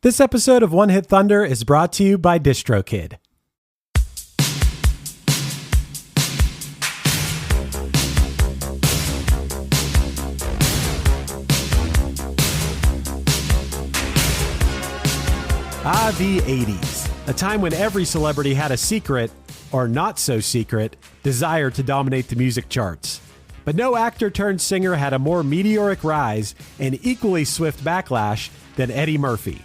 This episode of One Hit Thunder is brought to you by DistroKid. The 80s, a time when every celebrity had a secret, or not so secret, desire to dominate the music charts. But no actor turned singer had a more meteoric rise and equally swift backlash than Eddie Murphy.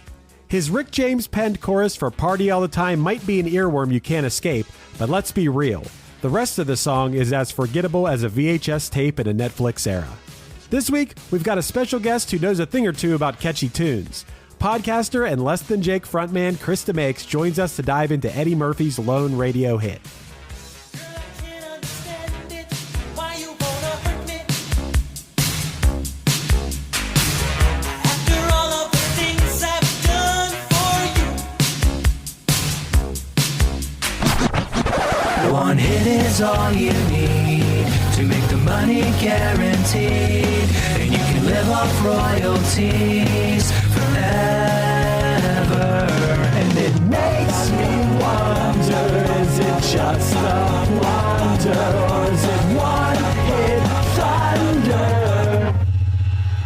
His Rick James penned chorus for Party All the Time might be an earworm you can't escape, but let's be real. The rest of the song is as forgettable as a VHS tape in a Netflix era. This week, we've got a special guest who knows a thing or two about catchy tunes. Podcaster and Less Than Jake frontman Chris DeMakes joins us to dive into Eddie Murphy's lone radio hit. One hit is all you need to make the money guaranteed, and you can live off royalties forever. And it makes me wonder, is it just a wonder, or is it one hit thunder?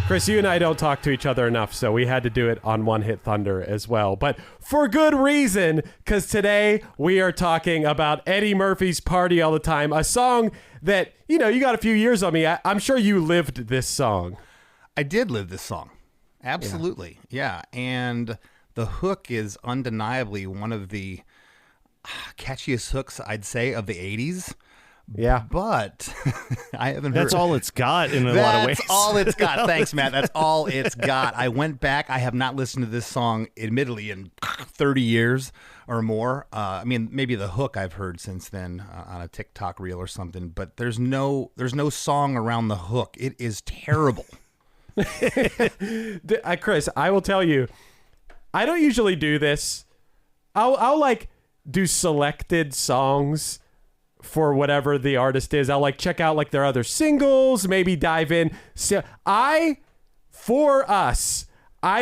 Chris, you and I don't talk to each other enough, so we had to do it on One Hit Thunder as well. But for good reason, because today we are talking about Eddie Murphy's Party All the Time, a song that, you got a few years on me. I'm sure you lived this song. I did live this song. Absolutely. Yeah. And the hook is undeniably one of the catchiest hooks, I'd say, of the 80s. Yeah. But I haven't heard. That's all it's got in a lot of ways. That's all it's got. Thanks, Matt. That's all it's got. I went back. I have not listened to this song, admittedly, in 30 years or more. Maybe the hook I've heard since then on a TikTok reel or something, but there's no song around the hook. It is terrible. Chris, I will tell you, I don't usually do this. I'll do selected songs for whatever the artist is. I'll check out their other singles, maybe dive in. So I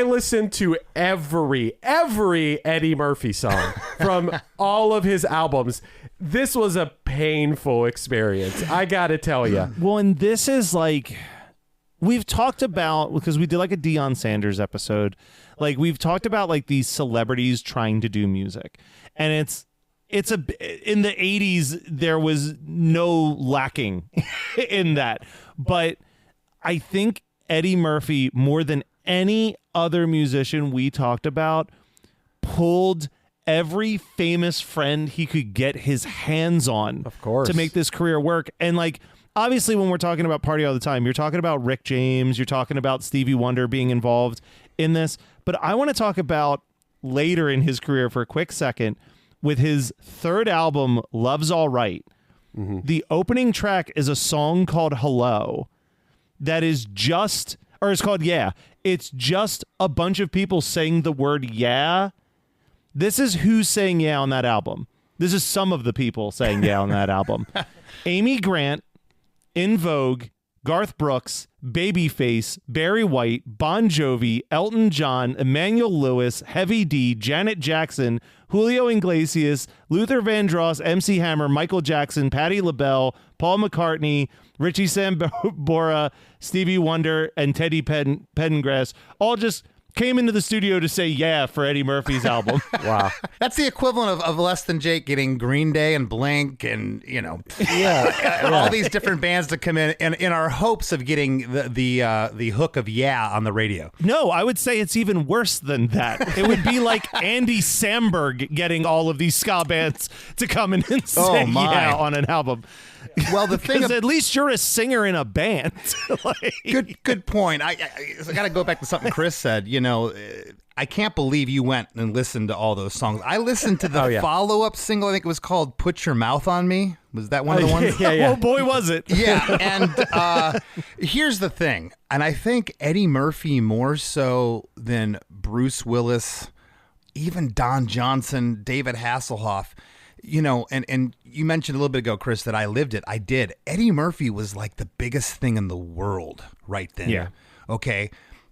listen to every Eddie Murphy song from all of his albums. This was a painful experience, I gotta tell you. Well, and this is we've talked about, because we did a Deion Sanders episode, we've talked about these celebrities trying to do music, and in the 80s there was no lacking in that, but I think Eddie Murphy, more than any other musician we talked about, pulled every famous friend he could get his hands on, of course, to make this career work. And obviously when we're talking about Party All the Time, you're talking about Rick James, you're talking about Stevie Wonder being involved in this, but I want to talk about later in his career for a quick second. With his third album, Love's All Right, the opening track is a song called Hello that is it's called Yeah. It's just a bunch of people saying the word yeah. This is who's saying yeah on that album. This is some of the people saying yeah on that album. Amy Grant, In Vogue, Garth Brooks, Babyface, Barry White, Bon Jovi, Elton John, Emmanuel Lewis, Heavy D, Janet Jackson, Julio Iglesias, Luther Vandross, MC Hammer, Michael Jackson, Patti LaBelle, Paul McCartney, Richie Sambora, Stevie Wonder, and Teddy Pendergrass all just came into the studio to say yeah for Eddie Murphy's album. Wow. That's the equivalent of Less Than Jake getting Green Day and Blink and, all these different bands to come in our hopes of getting the hook of yeah on the radio. No, I would say it's even worse than that. It would be like Andy Samberg getting all of these ska bands to come in and say yeah on an album. Well, the thing is, at least you're a singer in a band. Good point. I got to go back to something Chris said. I can't believe you went and listened to all those songs. I listened to the follow-up single. I think it was called "Put Your Mouth on Me." Was that one of the ones? Yeah. Oh boy, was it? Yeah. And here's the thing, and I think Eddie Murphy more so than Bruce Willis, even Don Johnson, David Hasselhoff. And you mentioned a little bit ago, Chris, that I lived it. I did. Eddie Murphy was the biggest thing in the world right then. Yeah. Okay.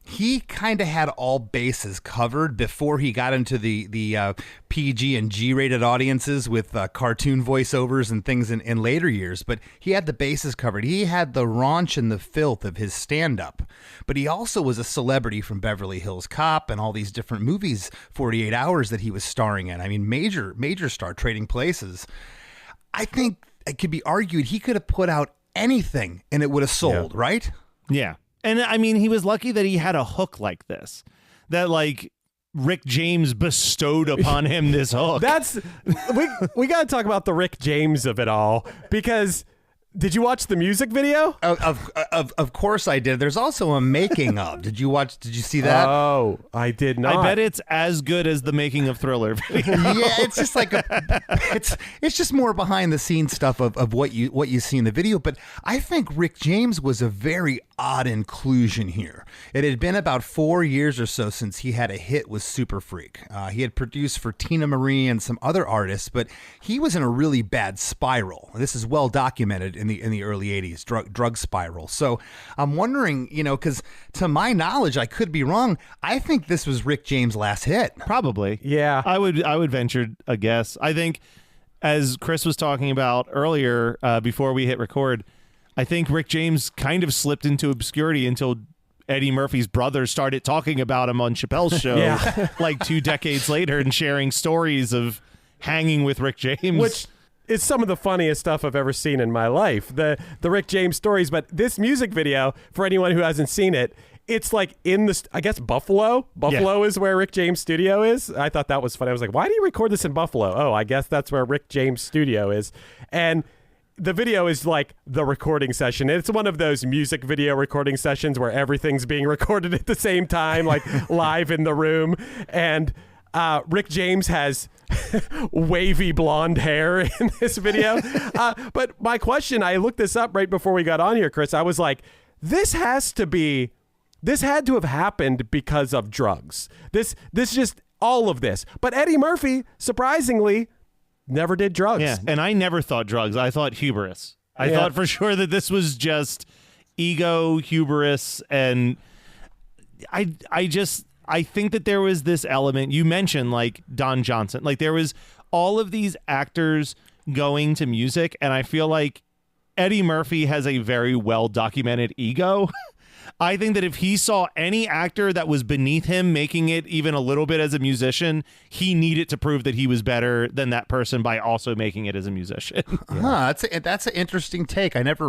he kind of had all bases covered before he got into the PG and G-rated audiences with cartoon voiceovers and things in later years. But he had the bases covered. He had the raunch and the filth of his stand-up. But he also was a celebrity from Beverly Hills Cop and all these different movies, 48 Hours, that he was starring in. I mean, major star, Trading Places. I think it could be argued he could have put out anything and it would have sold, right? Yeah. And I mean, he was lucky that he had a hook like this, that like Rick James bestowed upon him this hook. We got to talk about the Rick James of it all, because did you watch the music video? Of course I did. There's also a making of. Did you see that? Oh, I did not. I bet it's as good as the making of Thriller video. Yeah, it's just like it's just more behind the scenes stuff of what you see in the video. But I think Rick James was a very odd inclusion here. It had been about 4 years or so since he had a hit with Super Freak. He had produced for Tina Marie and some other artists, but he was in a really bad spiral. This is well documented in the early 80s, drug spiral. So I'm wondering, because to my knowledge, I could be wrong, I think this was Rick James' last hit. Probably. Yeah. I would venture a guess. I think, as Chris was talking about earlier, before we hit record, I think Rick James kind of slipped into obscurity until Eddie Murphy's brother started talking about him on Chappelle's show like 2 decades later and sharing stories of hanging with Rick James. Which is some of the funniest stuff I've ever seen in my life, the Rick James stories. But this music video, for anyone who hasn't seen it, it's like in I guess Buffalo. Buffalo is where Rick James' studio is. I thought that was funny. I was like, why do you record this in Buffalo? Oh, I guess that's where Rick James' studio is. And the video is like the recording session. It's one of those music video recording sessions where everything's being recorded at the same time, like live in the room. And Rick James has wavy blonde hair in this video. But my question, I looked this up right before we got on here, Chris. I was like, this had to have happened because of drugs. This just, all of this. But Eddie Murphy, surprisingly, never did drugs. Yeah, and I never thought drugs. I thought hubris. I thought for sure that this was just ego, hubris, and I think that there was this element. You mentioned like Don Johnson. Like there was all of these actors going to music, and I feel like Eddie Murphy has a very well documented ego. I think that if he saw any actor that was beneath him making it even a little bit as a musician, he needed to prove that he was better than that person by also making it as a musician. That's an interesting take. I never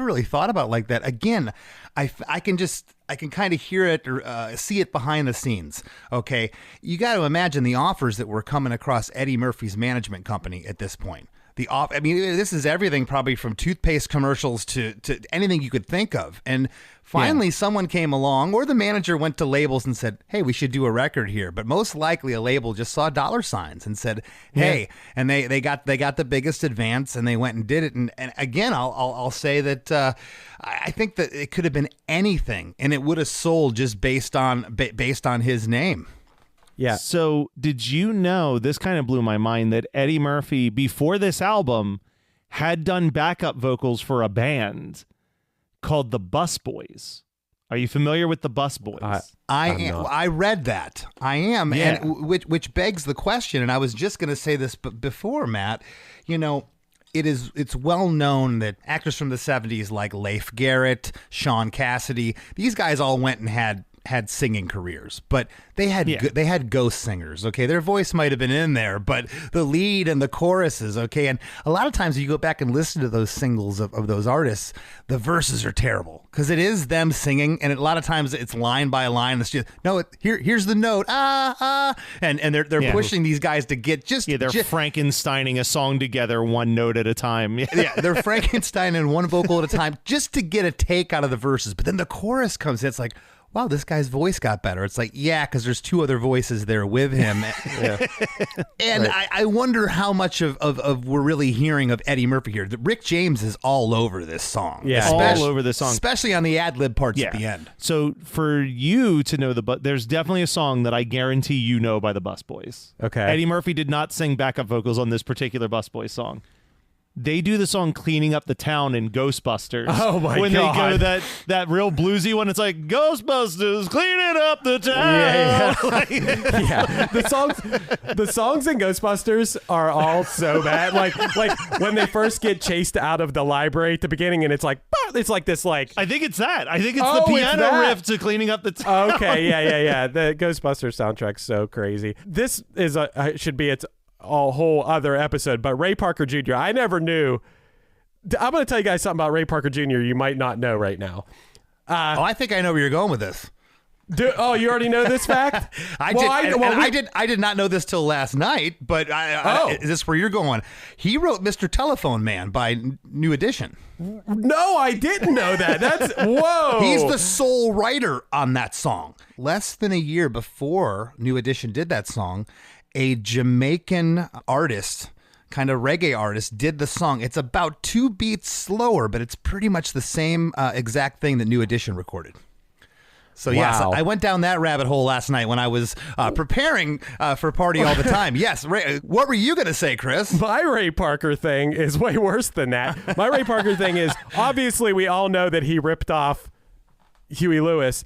really thought about it like that. Again, I can kind of hear it or see it behind the scenes. Okay, you got to imagine the offers that were coming across Eddie Murphy's management company at this point. I mean, this is everything probably from toothpaste commercials to anything you could think of. And finally, someone came along, or the manager went to labels and said, hey, we should do a record here. But most likely a label just saw dollar signs and said, hey, and they got the biggest advance and they went and did it. And again, I'll say that I think that it could have been anything and it would have sold just based on his name. Yeah. So did you know, this kind of blew my mind, that Eddie Murphy, before this album, had done backup vocals for a band called the Bus Boys. Are you familiar with the Bus Boys? I am. I read that. I am. Yeah. And which begs the question, and I was just going to say this before, Matt, it's well known that actors from the 70s like Leif Garrett, Sean Cassidy, these guys all went and had singing careers, but they had ghost singers. Okay, their voice might have been in there, but the lead and the choruses. Okay, and a lot of times you go back and listen to those singles of those artists, the verses are terrible because it is them singing, and a lot of times it's line by line. It's just here's the note and they're pushing these guys to get they're Frankensteining a song together one note at a time. Yeah, they're Frankensteining one vocal at a time just to get a take out of the verses, but then the chorus comes in. It's like, wow, this guy's voice got better. It's like, yeah, because there's 2 other voices there with him. And right. I wonder how much of we're really hearing of Eddie Murphy here. Rick James is all over this song. Yeah, all over this song. Especially on the ad-lib parts at the end. So for you to know there's definitely a song that I guarantee you know by the Bus Boys. Okay. Eddie Murphy did not sing backup vocals on this particular Bus Boys song. They do the song "Cleaning Up the Town" in Ghostbusters. Oh my when God. When they go that real bluesy one, it's like Ghostbusters cleaning up the town. Yeah. The songs in Ghostbusters are all so bad. Like when they first get chased out of the library at the beginning, and it's like this like. I think it's that. I think it's the piano riff to "Cleaning Up the Town." Okay, yeah. The Ghostbusters soundtrack's so crazy. This is should be its a whole other episode, but Ray Parker Jr. I never knew. I'm going to tell you guys something about Ray Parker Jr. you might not know right now. I think I know where you're going with this. You already know this fact? I did not know this till last night, but is this where you're going? He wrote Mr. Telephone Man by New Edition. No, I didn't know that. That's whoa. He's the sole writer on that song. Less than a year before New Edition did that song, a Jamaican artist, kind of reggae artist, did the song. It's about 2 beats slower, but it's pretty much the same exact thing that New Edition recorded. So yes, I went down that rabbit hole last night when I was preparing for Party All the Time. Yes, Ray, what were you going to say, Chris? My Ray Parker thing is way worse than that. My Ray Parker thing is, obviously we all know that he ripped off Huey Lewis.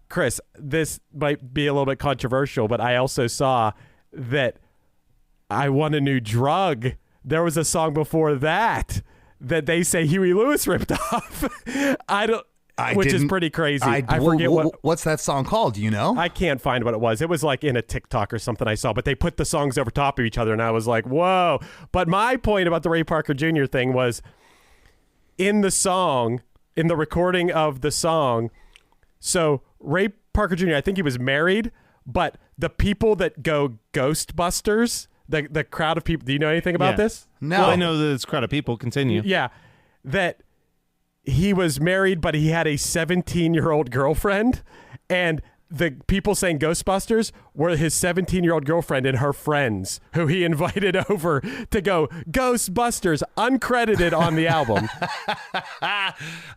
Chris, this might be a little bit controversial, but I also saw that I Want a New Drug. There was a song before that they say Huey Lewis ripped off. Which is pretty crazy. I forget what's that song called? Do you know? I can't find what it was. It was like in a TikTok or something I saw, but they put the songs over top of each other, and I was like, whoa. But my point about the Ray Parker Jr. thing was in the song, in the recording of the song, so Ray Parker Jr., I think he was married, but the people that go Ghostbusters, the crowd of people, do you know anything about this? No. Well, I know that it's a crowd of people. Continue. Yeah. That he was married, but he had a 17-year-old girlfriend, and the people saying Ghostbusters were his 17-year-old girlfriend and her friends who he invited over to go Ghostbusters, uncredited on the album.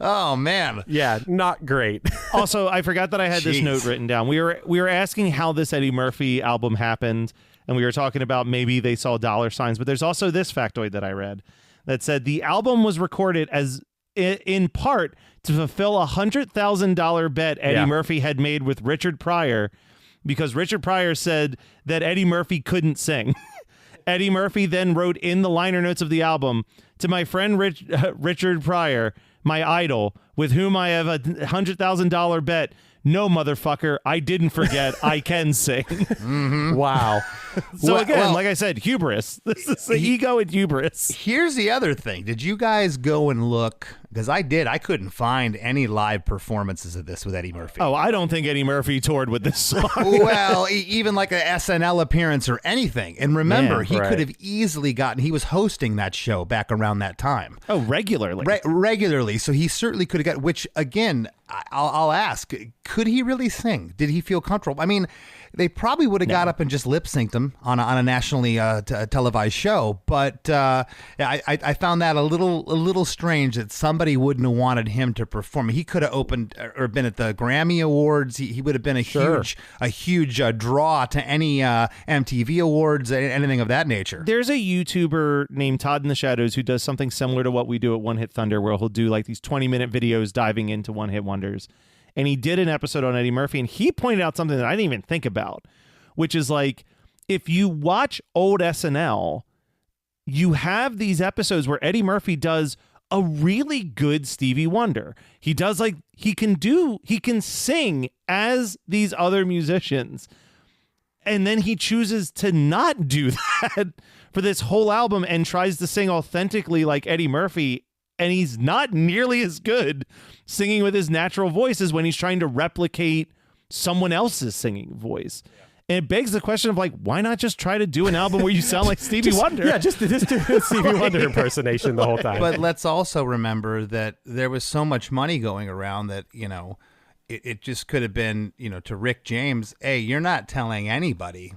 Oh, man. Yeah, not great. Also, I forgot that I had this note written down. We were asking how this Eddie Murphy album happened, and we were talking about maybe they saw dollar signs, but there's also this factoid that I read that said the album was recorded as in part to fulfill a $100,000 bet Eddie Murphy had made with Richard Pryor, because Richard Pryor said that Eddie Murphy couldn't sing. Eddie Murphy then wrote in the liner notes of the album, "To my friend Richard Pryor, my idol, with whom I have a $100,000 bet. No, motherfucker, I didn't forget. I can sing." Mm-hmm. Wow. So again, like I said, hubris. This is the ego and hubris. Here's the other thing. Did you guys go and look? Because I did. I couldn't find any live performances of this with Eddie Murphy. Oh, I don't think Eddie Murphy toured with this song. Well, even like an SNL appearance or anything. And remember, he could have easily gotten, he was hosting that show back around that time. Oh, regularly. Regularly. So he certainly could have got, which again, I'll ask, could he really sing? Did he feel comfortable? I mean, they probably would have got up and just lip synced him on a nationally televised show, but I found that a little strange that somebody wouldn't have wanted him to perform. He could have opened or been at the Grammy Awards. He would have been a huge draw to any MTV Awards, anything of that nature. There's a YouTuber named Todd in the Shadows who does something similar to what we do at One Hit Thunder, where he'll do like these 20-minute videos diving into one hit wonders. And he did an episode on Eddie Murphy, and he pointed out something that I didn't even think about, which is like, if you watch old SNL, you have these episodes where Eddie Murphy does a really good Stevie Wonder. He does he can sing as these other musicians. And then he chooses to not do that for this whole album and tries to sing authentically like Eddie Murphy. And he's not nearly as good singing with his natural voice as when he's trying to replicate someone else's singing voice. And it begs the question of why not just try to do an album where you sound like Stevie Wonder? Yeah, just do a Stevie Wonder impersonation the whole time. But let's also remember that there was so much money going around that, it just could have been, to Rick James, hey, you're not telling anybody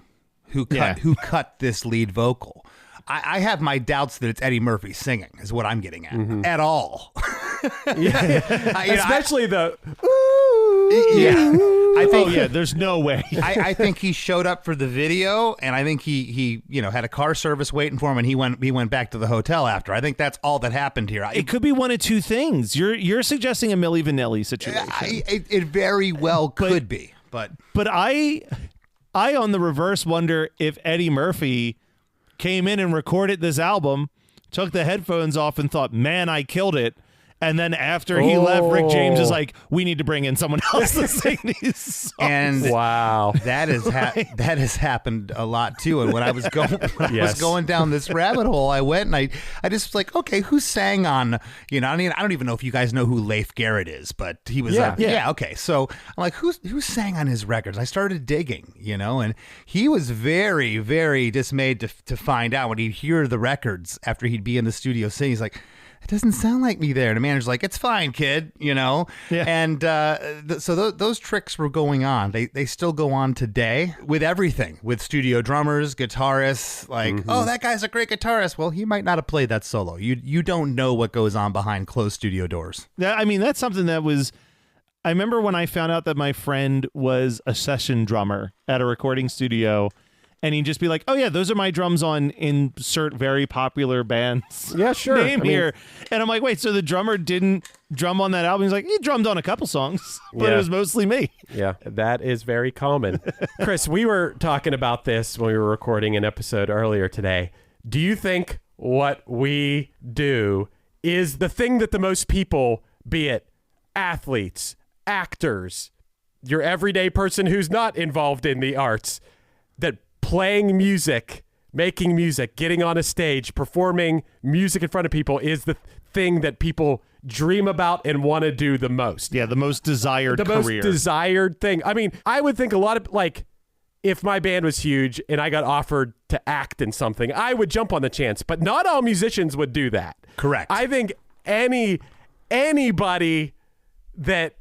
who cut this lead vocal. I have my doubts that it's Eddie Murphy singing is what I'm getting at. At all. Especially the ooh. Yeah. I think, Oh yeah, there's no way. I think he showed up for the video, and I think he had a car service waiting for him, and he went back to the hotel after. I think that's all that happened here. It could be one of two things. You're suggesting a Milli Vanilli situation. It very well could be, but I on the reverse wonder if Eddie Murphy came in and recorded this album, took the headphones off, and thought, "Man, I killed it." And then after he left, Rick James is like, "We need to bring in someone else to sing these songs." And wow, that has happened a lot too. And when I was going down this rabbit hole, I went and I just was like, okay, who sang on? I don't even know if you guys know who Leif Garrett is, but he was okay. So I'm like, who sang on his records? I started digging, and he was very, very dismayed to find out when he'd hear the records after he'd be in the studio singing. He's like, it doesn't sound like me there. And the manager's like, it's fine, kid, Yeah. And so those tricks were going on. They still go on today with everything, with studio drummers, guitarists, like, oh, that guy's a great guitarist. Well, he might not have played that solo. You don't know what goes on behind closed studio doors. Yeah, I mean, that's something that was... I remember when I found out that my friend was a session drummer at a recording studio, and he'd just be like, "Oh yeah, those are my drums on insert very popular band's name here." And I'm like, "Wait, so the drummer didn't drum on that album?" He's like, "He drummed on a couple songs, but it was mostly me." Yeah, that is very common. Chris, we were talking about this when we were recording an episode earlier today. Do you think what we do is the thing that the most people, be it athletes, actors, your everyday person who's not involved in the arts, that playing music, making music, getting on a stage, performing music in front of people is the thing that people dream about and want to do the most? Yeah, the most desired career. The most desired thing. I mean, I would think a lot of, like, if my band was huge and I got offered to act in something, I would jump on the chance, but not all musicians would do that. Correct. I think anybody that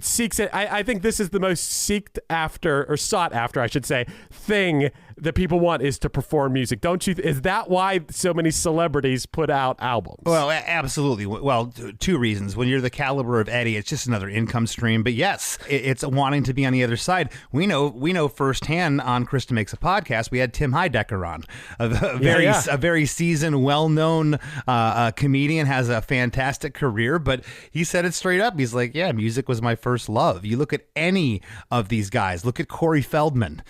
seeks it, I think this is the most sought after, I should say, thing that people want, is to perform music. Don't you? Is that why so many celebrities put out albums? Well, absolutely. Well, two reasons. When you're the caliber of Eddie, it's just another income stream. But yes, it's wanting to be on the other side. We know firsthand on Chris DeMakes a Podcast, we had Tim Heidecker on, a very seasoned, well-known comedian, has a fantastic career. But he said it straight up. He's like, yeah, music was my first love. You look at any of these guys. Look at Corey Feldman.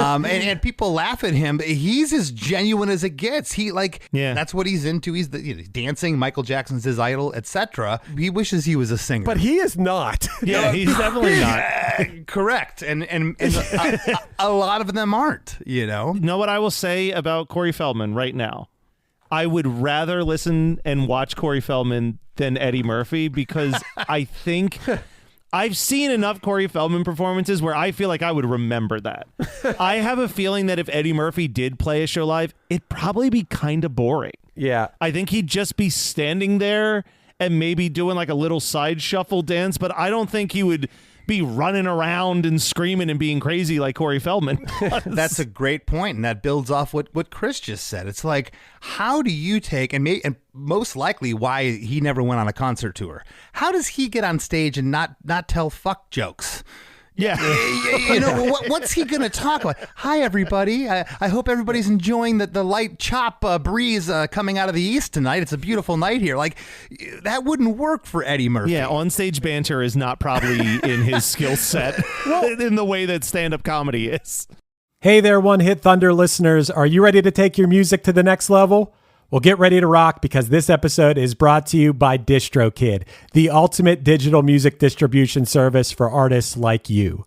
And people laugh at him. He's as genuine as it gets. That's what he's into. He's dancing. Michael Jackson's his idol, etc. He wishes he was a singer, but he is not. Yeah, he's definitely not. Correct. And a lot of them aren't. You know what I will say about Corey Feldman right now? I would rather listen and watch Corey Feldman than Eddie Murphy, because I think I've seen enough Corey Feldman performances where I feel like I would remember that. I have a feeling that if Eddie Murphy did play a show live, it'd probably be kind of boring. Yeah. I think he'd just be standing there and maybe doing like a little side shuffle dance, but I don't think he would be running around and screaming and being crazy like Corey Feldman does. That's a great point, and that builds off what Chris just said. It's like, how do you take, and most likely why he never went on a concert tour, how does he get on stage and not tell fuck jokes? Yeah. What's he going to talk about? Hi, everybody. I hope everybody's enjoying the light chop breeze coming out of the east tonight. It's a beautiful night here. Like, that wouldn't work for Eddie Murphy. Yeah, on-stage banter is not probably in his skill set in the way that stand-up comedy is. Hey there, One Hit Thunder listeners. Are you ready to take your music to the next level? Well, get ready to rock, because this episode is brought to you by DistroKid, the ultimate digital music distribution service for artists like you.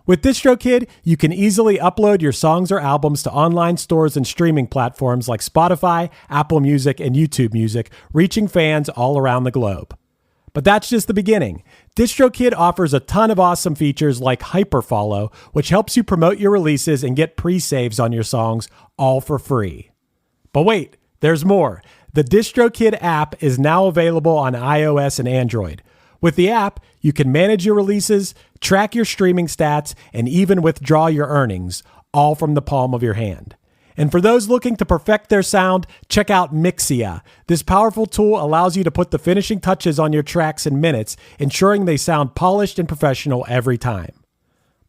With DistroKid, you can easily upload your songs or albums to online stores and streaming platforms like Spotify, Apple Music, and YouTube Music, reaching fans all around the globe. But that's just the beginning. DistroKid offers a ton of awesome features like Hyperfollow, which helps you promote your releases and get pre-saves on your songs, all for free. But wait, there's more. The DistroKid app is now available on iOS and Android. With the app, you can manage your releases, track your streaming stats, and even withdraw your earnings, all from the palm of your hand. And for those looking to perfect their sound, check out Mixia. This powerful tool allows you to put the finishing touches on your tracks in minutes, ensuring they sound polished and professional every time.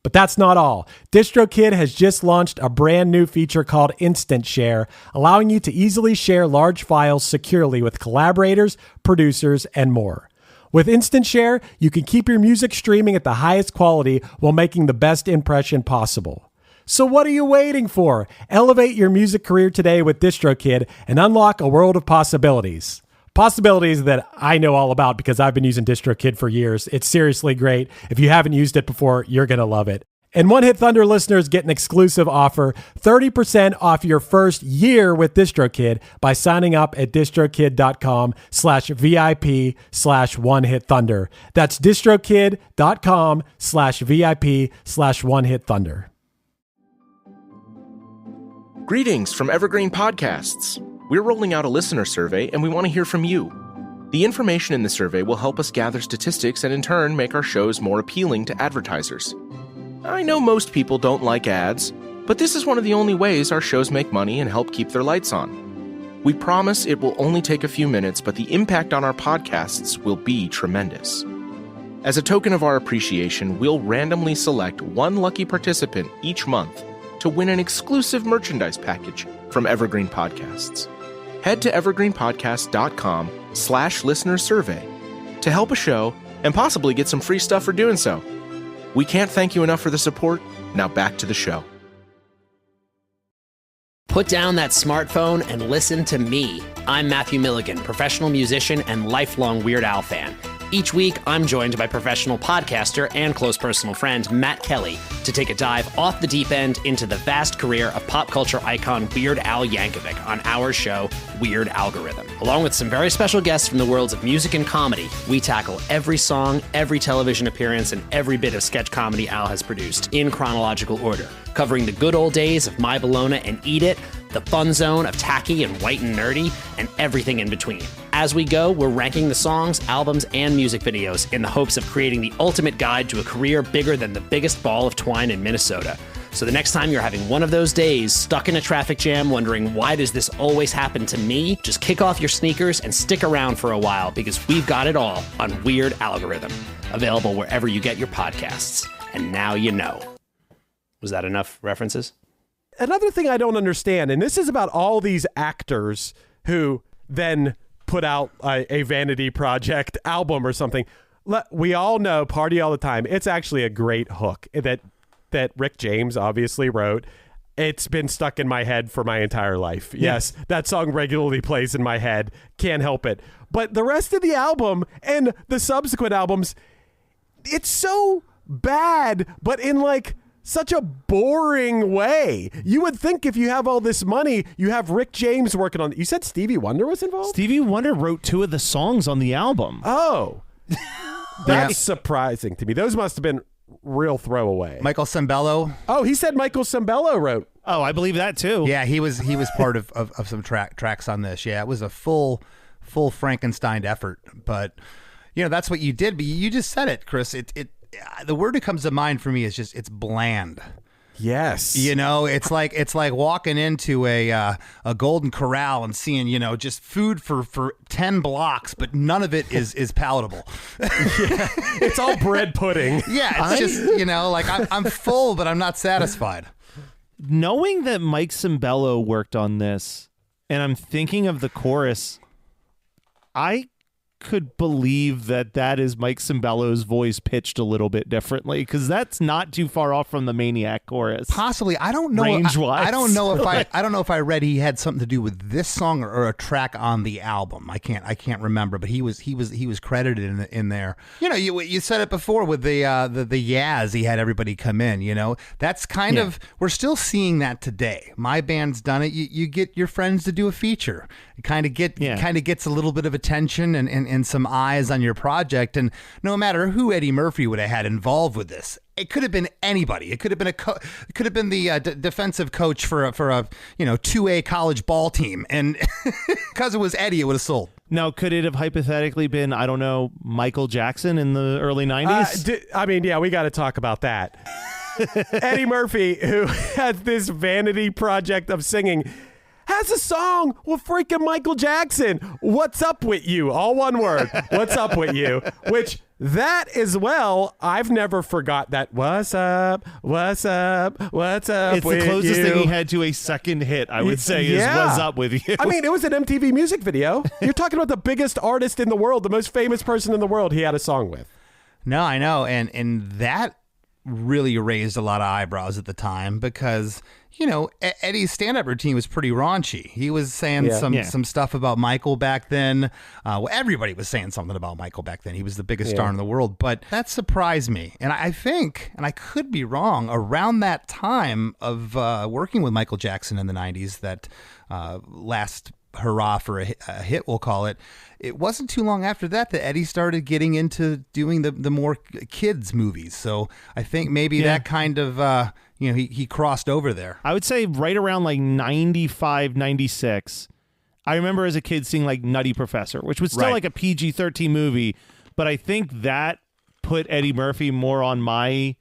But that's not all. DistroKid has just launched a brand new feature called Instant Share, allowing you to easily share large files securely with collaborators, producers, and more. With Instant Share, you can keep your music streaming at the highest quality while making the best impression possible. So what are you waiting for? Elevate your music career today with DistroKid and unlock a world of possibilities. Possibilities that I know all about because I've been using DistroKid for years. It's seriously great. If you haven't used it before, you're going to love it. And One Hit Thunder listeners get an exclusive offer, 30% off your first year with DistroKid by signing up at distrokid.com/VIP/OneHitThunder. That's distrokid.com/VIP/OneHitThunder. Greetings from Evergreen Podcasts. We're rolling out a listener survey, and we want to hear from you. The information in the survey will help us gather statistics and in turn make our shows more appealing to advertisers. I know most people don't like ads, but this is one of the only ways our shows make money and help keep their lights on. We promise it will only take a few minutes, but the impact on our podcasts will be tremendous. As a token of our appreciation, we'll randomly select one lucky participant each month to win an exclusive merchandise package from Evergreen Podcasts. Head to evergreenpodcast.com/listener-survey to help a show and possibly get some free stuff for doing so. We can't thank you enough for the support. Now back to the show. Put down that smartphone and listen to me. I'm Matthew Milligan, professional musician and lifelong Weird Al fan. Each week, I'm joined by professional podcaster and close personal friend Matt Kelly to take a dive off the deep end into the vast career of pop culture icon Weird Al Yankovic on our show, Weird Algorithm. Along with some very special guests from the worlds of music and comedy, we tackle every song, every television appearance, and every bit of sketch comedy Al has produced in chronological order, covering the good old days of My Bologna and Eat It, the fun zone of tacky and white and nerdy, and everything in between. As we go, we're ranking the songs, albums, and music videos in the hopes of creating the ultimate guide to a career bigger than the biggest ball of twine in Minnesota. So the next time you're having one of those days, stuck in a traffic jam, wondering why does this always happen to me, just kick off your sneakers and stick around for a while because we've got it all on Weird Algorithm, available wherever you get your podcasts. And now you know. Was that enough references? Another thing I don't understand, and this is about all these actors who then put out a vanity project album or something. We all know Party All the Time. It's actually a great hook that Rick James obviously wrote. It's been stuck in my head for my entire life. Yes, that song regularly plays in my head. Can't help it. But the rest of the album and the subsequent albums, it's so bad, but in like such a boring way. You would think if you have all this money, you have Rick James working on it. You said Stevie Wonder was involved? Stevie Wonder wrote 2 of the songs on the album. Oh, that's surprising to me. Those must have been real throwaway. Michael Sembello. Oh, he said Michael Sembello wrote. Oh, I believe that too. Yeah, he was part of some tracks on this. Yeah, it was a full Frankenstein effort. But that's what you did. But you just said it, Chris. The word that comes to mind for me is just it's bland. Yes. It's like walking into a Golden Corral and seeing, just food for 10 blocks, but none of it is palatable. Yeah. It's all bread pudding. Yeah, it's just, like I'm full, but I'm not satisfied. Knowing that Mike Sembello worked on this, and I'm thinking of the chorus, I could believe that is Mike Sembello's voice pitched a little bit differently, because that's not too far off from the Maniac chorus. Possibly, I don't know. Range-wise. I don't know if I read he had something to do with this song or a track on the album. I can't remember, but he was credited in there. You said it before with the Yaz. He had everybody come in. That's kind of, we're still seeing that today. My band's done it. You get your friends to do a feature. It kind of gets a little bit of attention and some eyes on your project. And no matter who Eddie Murphy would have had involved with this, it could have been anybody. It could have been the defensive coach for a 2A college ball team, and because it was Eddie, it would have sold. Now, could it have hypothetically been, I don't know, Michael Jackson in the early 90s? We got to talk about that. Eddie Murphy, who has this vanity project of singing, has a song with freaking Michael Jackson. What's up with you? All one word. What's up with you? Which that as well, I've never forgot that. What's up? What's up? What's up? It's with the closest you? thing he had to a second hit, I would say, is What's Up With You. I mean, it was an MTV music video. You're talking about the biggest artist in the world, the most famous person in the world he had a song with. No, I know. And that really raised a lot of eyebrows at the time because, you know, Eddie's stand-up routine was pretty raunchy. He was saying some stuff about Michael back then. Well, everybody was saying something about Michael back then. He was the biggest star in the world. But that surprised me. And I think, and I could be wrong, around that time of working with Michael Jackson in the 90s, that last hurrah for a hit, we'll call it, it wasn't too long after that Eddie started getting into doing the more kids movies. So I think maybe that kind of, he crossed over there. I would say right around like 95, 96. I remember as a kid seeing like Nutty Professor, which was still like a PG-13 movie, but I think that put Eddie Murphy more on my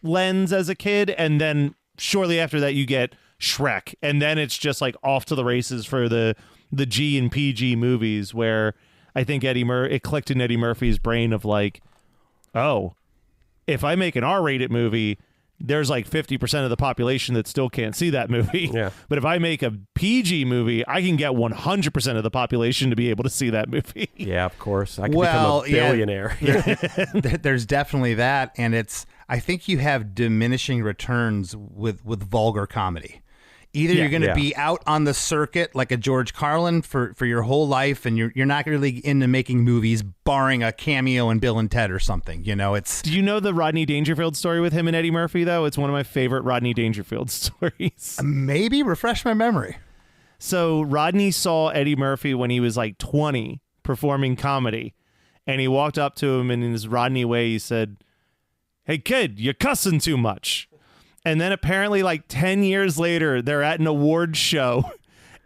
lens as a kid. And then shortly after that, you get Shrek, and then it's just like off to the races for the G and PG movies, where I think it clicked in Eddie Murphy's brain of like, oh, if I make an R-rated movie, there's like 50% of the population that still can't see that movie. Yeah. But if I make a PG movie, I can get 100% of the population to be able to see that movie. Yeah, of course. I can become a billionaire. There's definitely that, and I think you have diminishing returns with vulgar comedy. Either you're going to be out on the circuit like a George Carlin for your whole life, and you're not really into making movies, barring a cameo in Bill and Ted or something. You know, it's. Do you know the Rodney Dangerfield story with him and Eddie Murphy, though? It's one of my favorite Rodney Dangerfield stories. Maybe refresh my memory. So Rodney saw Eddie Murphy when he was like 20 performing comedy, and he walked up to him, and in his Rodney way, he said, "Hey, kid, you're cussing too much." And then apparently like 10 years later, they're at an awards show,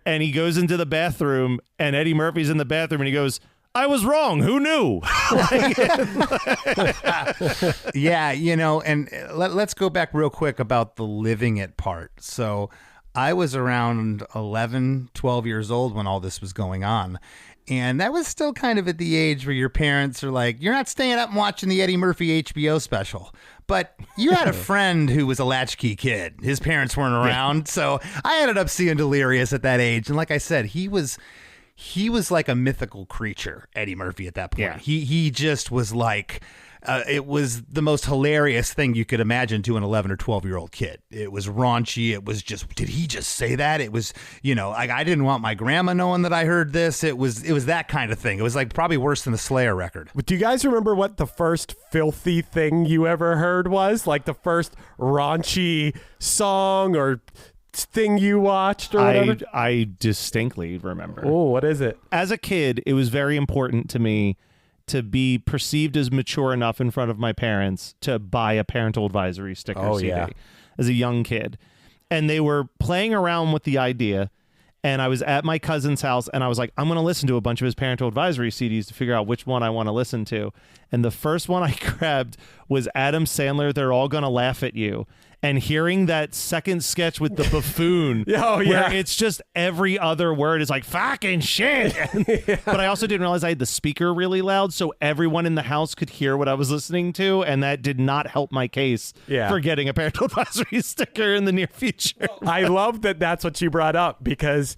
and he goes into the bathroom, and Eddie Murphy's in the bathroom, and he goes, "I was wrong. Who knew?" Yeah, and let's go back real quick about the living it part. So I was around 11, 12 years old when all this was going on. And that was still kind of at the age where your parents are like, you're not staying up and watching the Eddie Murphy HBO special. But you had a friend who was a latchkey kid. His parents weren't around. So I ended up seeing Delirious at that age. And like I said, he was like a mythical creature, Eddie Murphy, at that point. Yeah. He just was like, it was the most hilarious thing you could imagine to an 11 or 12-year-old kid. It was raunchy. It was just, did he just say that? It was, like I didn't want my grandma knowing that I heard this. It was that kind of thing. It was like probably worse than the Slayer record. But do you guys remember what the first filthy thing you ever heard was? Like the first raunchy song or thing you watched or whatever? I distinctly remember. Oh, what is it? As a kid, it was very important to me to be perceived as mature enough in front of my parents to buy a parental advisory sticker CD as a young kid. And they were playing around with the idea, and I was at my cousin's house, and I was like, I'm going to listen to a bunch of his parental advisory CDs to figure out which one I want to listen to. And the first one I grabbed was Adam Sandler, They're All Gonna Laugh at You. And hearing that second sketch with the buffoon, where it's just every other word is like, fucking shit. But I also didn't realize I had the speaker really loud, so everyone in the house could hear what I was listening to, and that did not help my case for getting a parental advisory sticker in the near future. I love that that's what you brought up because,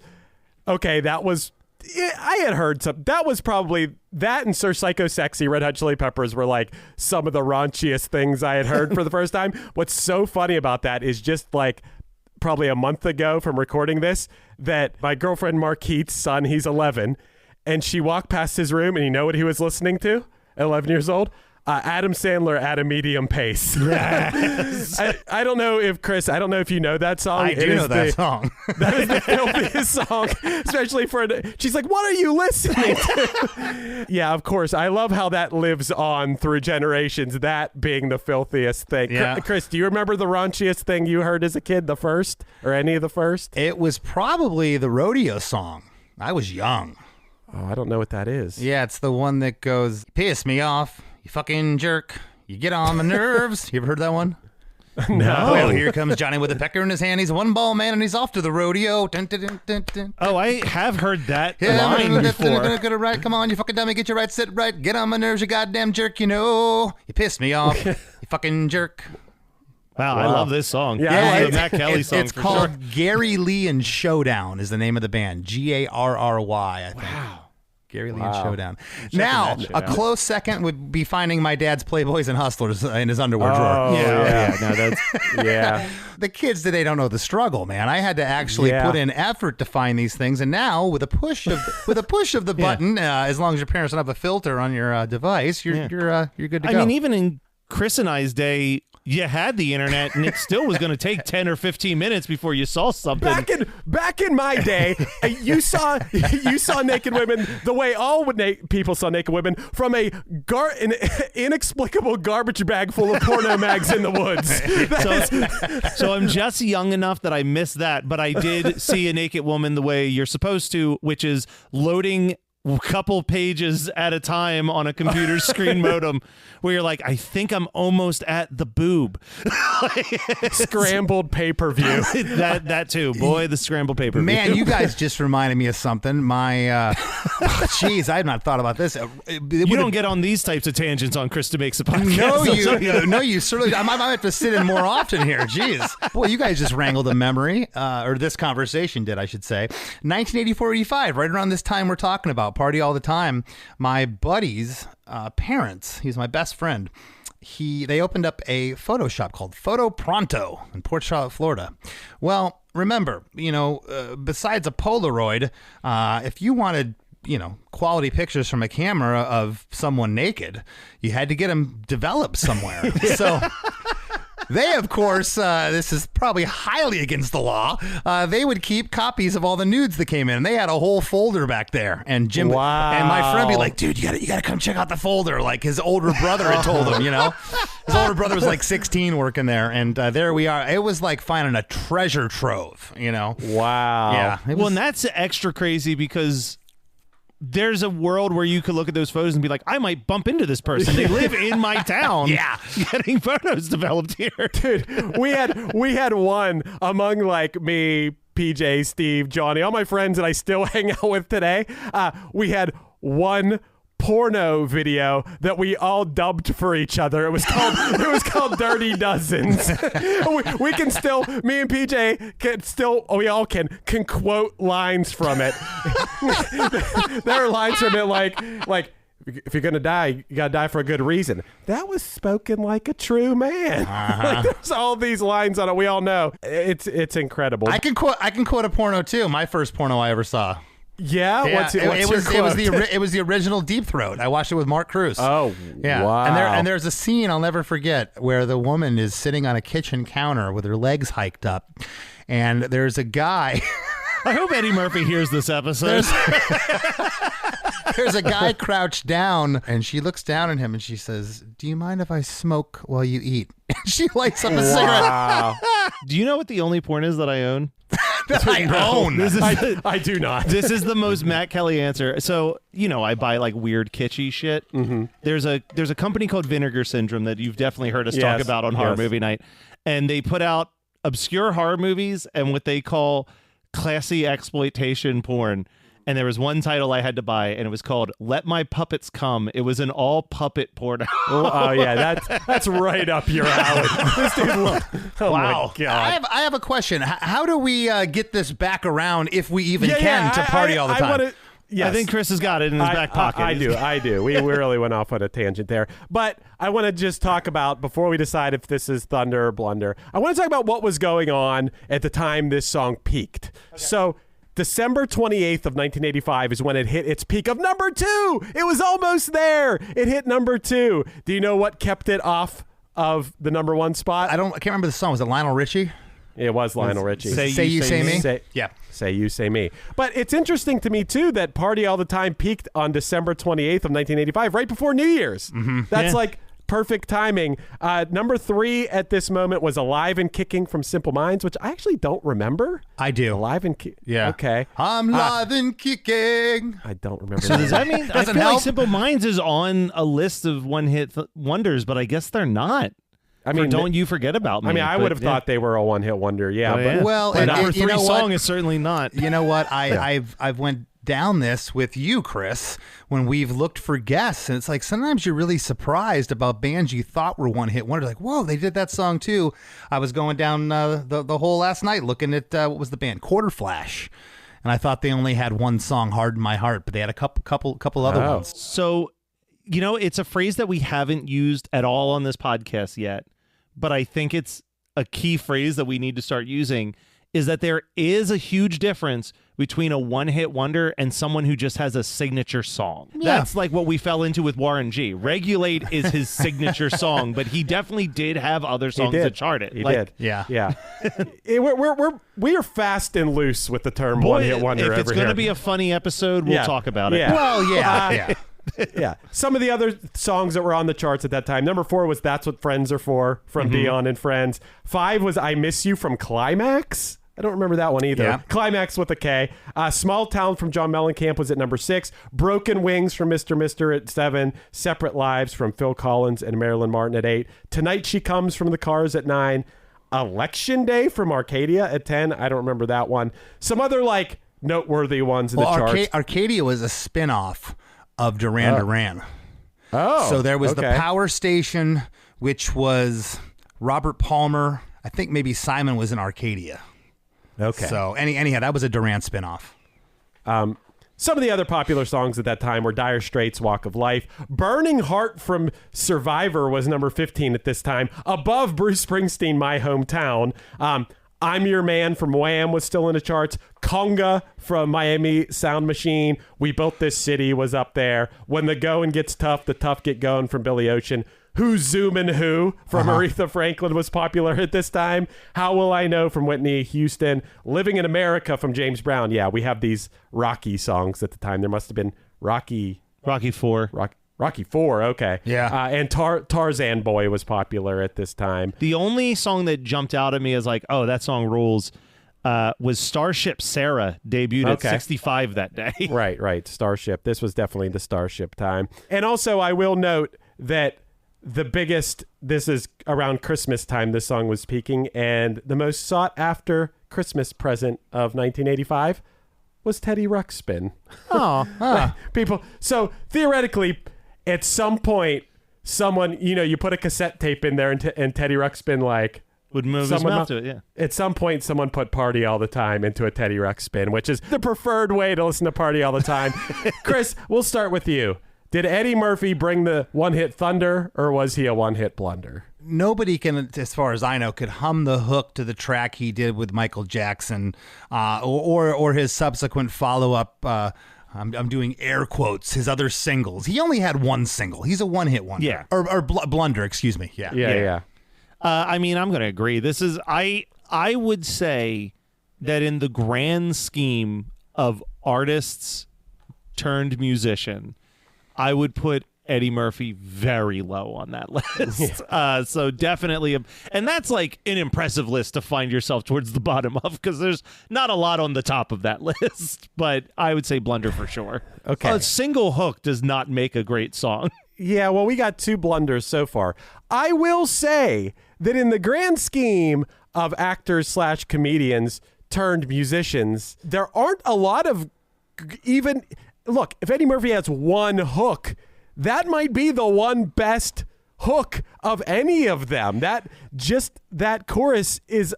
that was... I had heard that was probably that and Sir Psycho Sexy Red Hot Chili Peppers were like some of the raunchiest things I had heard for the first time. What's so funny about that is just like probably a month ago from recording this, that my girlfriend Marquitte's son, he's 11, and she walked past his room, and you know what he was listening to at 11 years old? Adam Sandler at a medium pace. Yes. I don't know if Chris, I don't know if you know that song. I do know that song. That is the filthiest song, especially for, she's like, what are you listening to? Yeah, of course. I love how that lives on through generations, that being the filthiest thing. Yeah. Chris, do you remember the raunchiest thing you heard as a kid, the first, or any of the first? It was probably the rodeo song. I was young. Oh, I don't know what that is. Yeah, it's the one that goes, piss me off, you fucking jerk. You get on my nerves. You ever heard that one? No. Well, here comes Johnny with a pecker in his hand. He's a one-ball man, and he's off to the rodeo. Dun, dun, dun, dun, dun. Oh, I have heard that Yeah, line before. Get it right. Come on, you fucking dummy. Get your right, sit right. Get on my nerves, you goddamn jerk. You know, you pissed me off. You fucking jerk. Wow, I love this song. Yeah, I love it's, the Matt Kelly song. it's for called sure. Gary Lee and Showdown is the name of the band. Garry, I think. Wow. Gary Lee and Showdown. Now, a close second would be finding my dad's Playboys and Hustlers in his underwear drawer. Yeah. No, that's Yeah. The kids today don't know the struggle, man. I had to actually put in effort to find these things, and now with a push of the button, as long as your parents don't have a filter on your device, you're good to go. I mean, even in Chris and I's day, you had the internet, and it still was going to take 10 or 15 minutes before you saw something. Back in my day, you saw naked women the way all people saw naked women, from an inexplicable garbage bag full of porno mags in the woods. So I'm just young enough that I missed that, but I did see a naked woman the way you're supposed to, which is loading a couple pages at a time on a computer screen modem, where you're like, I think I'm almost at the boob. Scrambled pay-per-view. that too. Boy, the scrambled paper. Man, you guys just reminded me of something. My, jeez, I had not thought about this. You don't get on these types of tangents on Chris DeMakes a podcast. No, you certainly. I might have to sit in more often here. Jeez, boy, you guys just wrangled a memory, or this conversation did, I should say. 1984-85, right around this time we're talking about, party all the time. My buddy's parents, he's my best friend. They opened up a photo shop called Photo Pronto in Port Charlotte, Florida. Well, remember, besides a Polaroid, if you wanted, quality pictures from a camera of someone naked, you had to get them developed somewhere. So they, of course, this is probably highly against the law. They would keep copies of all the nudes that came in. They had a whole folder back there. And Jim and my friend be like, dude, you gotta come check out the folder. Like his older brother had told him, His older brother was like 16 working there. And there we are. It was like finding a treasure trove, Wow. Yeah. Well, and that's extra crazy because there's a world where you could look at those photos and be like, I might bump into this person. They live in my town. Yeah. Getting photos developed here. Dude, we had one among like me, PJ, Steve, Johnny, all my friends that I still hang out with today. We had one porno video that we all dubbed for each other. It was called Dirty Dozens. we can still, me and PJ can still, we all can quote lines from it. There are lines from it like if you're gonna die, you gotta die for a good reason. That was spoken like a true man. Like, there's all these lines on it. We all know it's incredible. I can quote a porno too. My first porno I ever saw. Yeah, it was the original Deep Throat. I watched it with Mark Cruz. Oh, yeah. Wow. And there's a scene I'll never forget where the woman is sitting on a kitchen counter with her legs hiked up, and there's a guy. I hope Eddie Murphy hears this episode. There's a guy crouched down, and she looks down at him and she says, "Do you mind if I smoke while you eat?" And she lights up a cigarette. Do you know what the only porn is that I own? That I own. I do not. This is the most Matt Kelly answer. So, I buy like weird kitschy shit. Mm-hmm. There's a company called Vinegar Syndrome that you've definitely heard us talk about on Horror Movie Night. And they put out obscure horror movies and what they call classy exploitation porn. And there was one title I had to buy, and it was called "Let My Puppets Come." It was an all puppet porno. Oh yeah, that's right up your alley. This dude, wow. My God. I have a question. How do we get this back around, if we even can, to party all the time? Yes. I think Chris has got it in his back pocket. I do. We really went off on a tangent there. But I want to just talk about, before we decide if this is thunder or blunder, I want to talk about what was going on at the time this song peaked. Okay. So December 28th of 1985 is when it hit its peak of number 2. It was almost there. It hit number 2. Do you know what kept it off of the number 1 spot? I can't remember the song. Was it Lionel Richie? It was Lionel Richie. Say You, Say Me? Say You, Say Me. But it's interesting to me, too, that Party All the Time peaked on December 28th of 1985, right before New Year's. Mm-hmm. That's like perfect timing. Number 3 at this moment was Alive and Kicking from Simple Minds, which I actually don't remember. I do. Alive and Kicking. Yeah. Okay. I'm live and kicking. I don't remember. So does that mean, I feel help. like Simple Minds is on a list of one-hit wonders, but I guess they're not. I mean, Don't You Forget About Me. I mean, I would have thought they were a one-hit wonder. Yeah, Oh, yeah. Well, the number 3 you know song what? is certainly not. You know what? I've went down this with you, Chris, when we've looked for guests, and it's like sometimes you're really surprised about bands you thought were one-hit wonder. Like, whoa, they did that song too. I was going down the whole last night looking at what was the band Quarter Flash, and I thought they only had one song, "Hard in My Heart," but they had a couple other ones. So, it's a phrase that we haven't used at all on this podcast yet, but I think it's a key phrase that we need to start using, is that there is a huge difference between a one-hit wonder and someone who just has a signature song. Yeah. That's like what we fell into with Warren G. Regulate is his signature song, but he definitely did have other songs that charted. He did. Yeah. We are fast and loose with the term one-hit wonder. If it's going to be a funny episode, we'll talk about it. Yeah. Well, yeah. Yeah. Some of the other songs that were on the charts at that time. Number 4 was "That's What Friends Are For" from Dion and Friends. 5 was "I Miss You" from Climax. I don't remember that one either. Yeah. Climax with a K. "Small Town" from John Mellencamp was at number 6. "Broken Wings" from Mr. Mister at 7. "Separate Lives" from Phil Collins and Marilyn Martin at 8. "Tonight She Comes" from the Cars at 9. "Election Day" from Arcadia at 10. I don't remember that one. Some other noteworthy ones in the charts. Arcadia was a spin-off of Duran Duran. Oh, so there was the okay. Power Station, which was Robert Palmer. I think maybe Simon was in Arcadia. Okay. So anyhow, that was a Duran spinoff. Some of the other popular songs at that time were Dire Straits' "Walk of Life." "Burning Heart" from Survivor was number 15 at this time, above Bruce Springsteen, "My Hometown." "I'm Your Man" from Wham was still in the charts. "Conga" from Miami Sound Machine. "We Built This City" was up there. "When the Going Gets Tough, the Tough Get Going" from Billy Ocean. "Who's Zoomin' Who" from Aretha Franklin was popular at this time. "How Will I Know" from Whitney Houston. "Living in America" from James Brown. Yeah, we have these Rocky songs at the time. There must have been Rocky 4. Rocky 4, okay. Yeah. And Tarzan Boy was popular at this time. The only song that jumped out at me as like, oh, that song rules, was Starship Sarah, debuted at 65 that day. Right. Starship. This was definitely the Starship time. And also, I will note that the biggest, this is around Christmas time, this song was peaking, and the most sought after Christmas present of 1985 was Teddy Ruxpin. Oh. People, so theoretically, at some point, someone, you put a cassette tape in there and Teddy Ruxpin would move his mouth to it, yeah. At some point, someone put "Party All the Time" into a Teddy Ruxpin, which is the preferred way to listen to "Party All the Time." Chris, we'll start with you. Did Eddie Murphy bring the one-hit thunder, or was he a one-hit blunder? Nobody can, as far as I know, could hum the hook to the track he did with Michael Jackson, or his subsequent follow-up. I'm doing air quotes. His other singles. He only had one single. He's a one-hit wonder. Yeah. Or blunder. Excuse me. Yeah. I mean, I'm going to agree. This is I would say that in the grand scheme of artists turned musician, I would put Eddie Murphy very low on that list. So definitely, and that's like an impressive list to find yourself towards the bottom of, because there's not a lot on the top of that list, but I would say blunder for sure. Okay. A single hook does not make a great song. Yeah, well, we got 2 blunders so far. I will say that in the grand scheme of actors/comedians turned musicians, there aren't a lot of even... Look, if Eddie Murphy has one hook, that might be the one best hook of any of them. That chorus is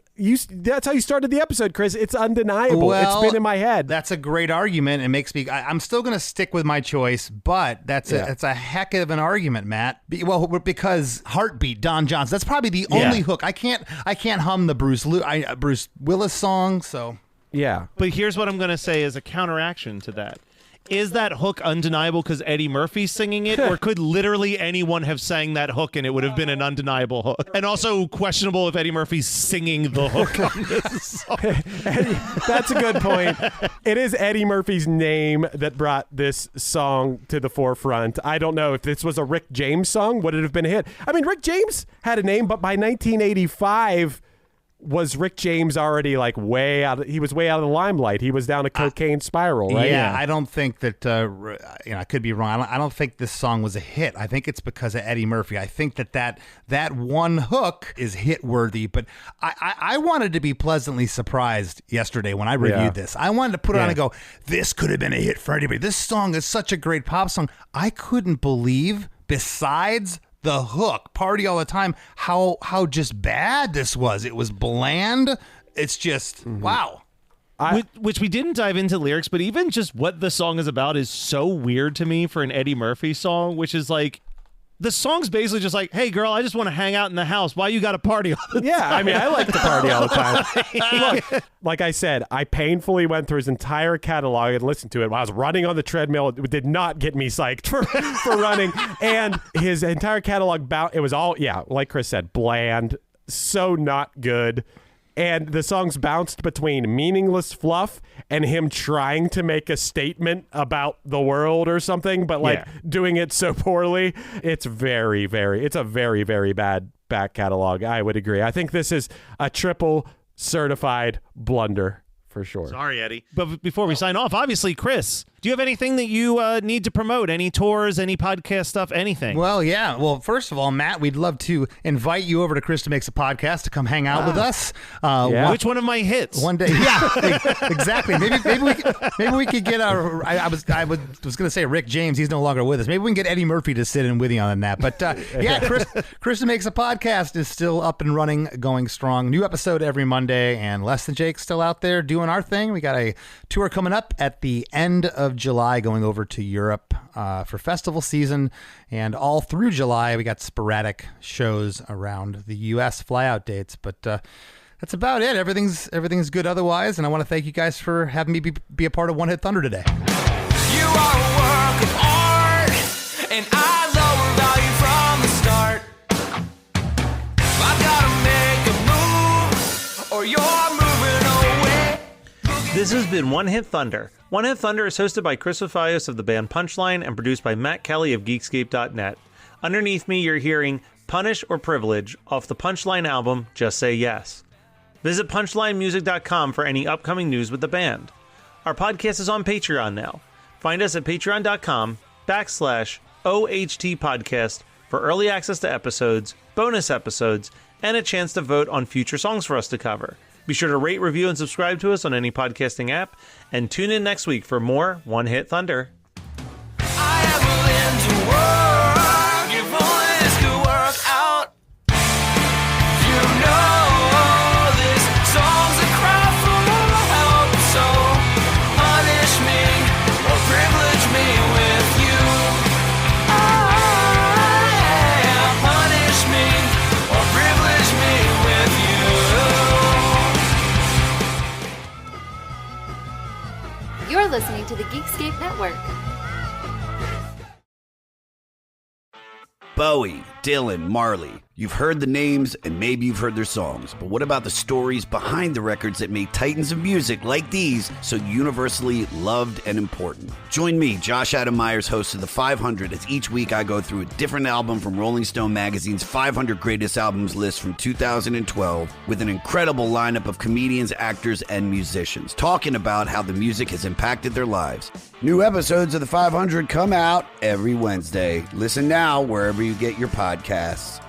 that's how you started the episode, Chris. It's undeniable. Well, it's been in my head. That's a great argument. It makes me. I'm still going to stick with my choice, but it's a heck of an argument, Matt. Because Heartbeat, Don Johnson. That's probably the only hook. I can't hum the Bruce Willis song. So yeah. But here's what I'm going to say as a counteraction to that. Is that hook undeniable because Eddie Murpy's singing it, or could literally anyone have sang that hook and it would have been an undeniable hook? And also questionable if Eddie Murphy's singing the hook on this song. That's a good point. It is Eddie Murphy's name that brought this song to the forefront. I don't know if this was a Rick James song, would it have been a hit? I mean, Rick James had a name, but by 1985... was Rick James already like way out? He was way out of the limelight. He was down a cocaine spiral, right? Yeah, I don't think that. I could be wrong. I don't think this song was a hit. I think it's because of Eddie Murphy. I think that one hook is hit worthy. But I wanted to be pleasantly surprised yesterday when I reviewed this. I wanted to put it on and go, this could have been a hit for anybody. This song is such a great pop song. I couldn't believe, besides the hook, Party All the Time, how just bad this was. It was bland. It's just wow. Which we didn't dive into lyrics, but even just what the song is about is so weird to me for an Eddie Murphy song, which is like, the song's basically just like, hey girl, I just want to hang out in the house. Why you got to party all the time? Yeah, I mean, I like to party all the time. Look, like I said, I painfully went through his entire catalog and listened to it while I was running on the treadmill. It did not get me psyched for running. And his entire catalog, it was all, like Chris said, bland, so not good. And the songs bounced between meaningless fluff and him trying to make a statement about the world or something, but doing it so poorly. It's very, very bad back catalog. I would agree. I think this is a triple certified blunder for sure. Sorry, Eddie. But before we sign off, obviously, Chris, do you have anything that you need to promote? Any tours, any podcast stuff, anything? Well, yeah. Well, first of all, Matt, we'd love to invite you over to Chris DeMakes a Podcast to come hang out with us. Which one of my hits? One day. Yeah, exactly. Maybe we could get our. I was going to say Rick James. He's no longer with us. Maybe we can get Eddie Murphy to sit in with you on that. But Chris DeMakes a Podcast is still up and running, going strong. New episode every Monday, and Less Than Jake's still out there doing our thing. We got a tour coming up at the end of July, going over to Europe for festival season, and all through July we got sporadic shows around the U.S. flyout dates. But that's about it. Everything's good otherwise, and I want to thank you guys for having me be a part of One Hit Thunder today. You are a work of art, and I lower value from the start. I gotta make a move, or you're moving away. This has been One Hit Thunder. One Hit Thunder is hosted by Chris Ophaios of the band Punchline and produced by Matt Kelly of Geekscape.net. Underneath me, you're hearing Punish or Privilege off the Punchline album Just Say Yes. Visit punchlinemusic.com for any upcoming news with the band. Our podcast is on Patreon now. Find us at patreon.com/OHT podcast for early access to episodes, bonus episodes, and a chance to vote on future songs for us to cover. Be sure to rate, review, and subscribe to us on any podcasting app, and tune in next week for more One Hit Thunder. I am willing to work if only this could work out. You know this song's a cry for help, so punish me or privilege me with you. Punish me or privilege me with you. You're listening to the Geekscape Network. Bowie, Dylan, Marley. You've heard the names and maybe you've heard their songs, but what about the stories behind the records that made titans of music like these so universally loved and important? Join me, Josh Adam Myers, host of The 500, as each week I go through a different album from Rolling Stone magazine's 500 Greatest Albums list from 2012 with an incredible lineup of comedians, actors, and musicians talking about how the music has impacted their lives. New episodes of The 500 come out every Wednesday. Listen now wherever you get your podcasts.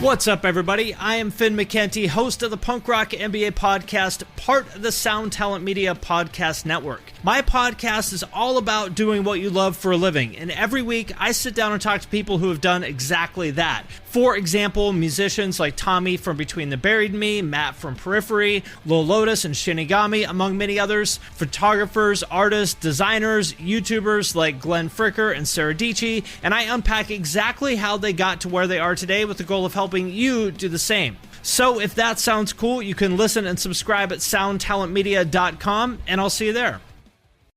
What's up, everybody? I am Finn McKenty, host of the Punk Rock NBA podcast, part of the Sound Talent Media Podcast Network. My podcast is all about doing what you love for a living, and every week I sit down and talk to people who have done exactly that. For example, musicians like Tommy from Between the Buried and Me, Matt from Periphery, Lil Lotus and Shinigami, among many others. Photographers, artists, designers, YouTubers like Glenn Fricker and Sarah Dici, and I unpack exactly how they got to where they are today with the goal of helping you do the same. So if that sounds cool, you can listen and subscribe at soundtalentmedia.com, and I'll see you there.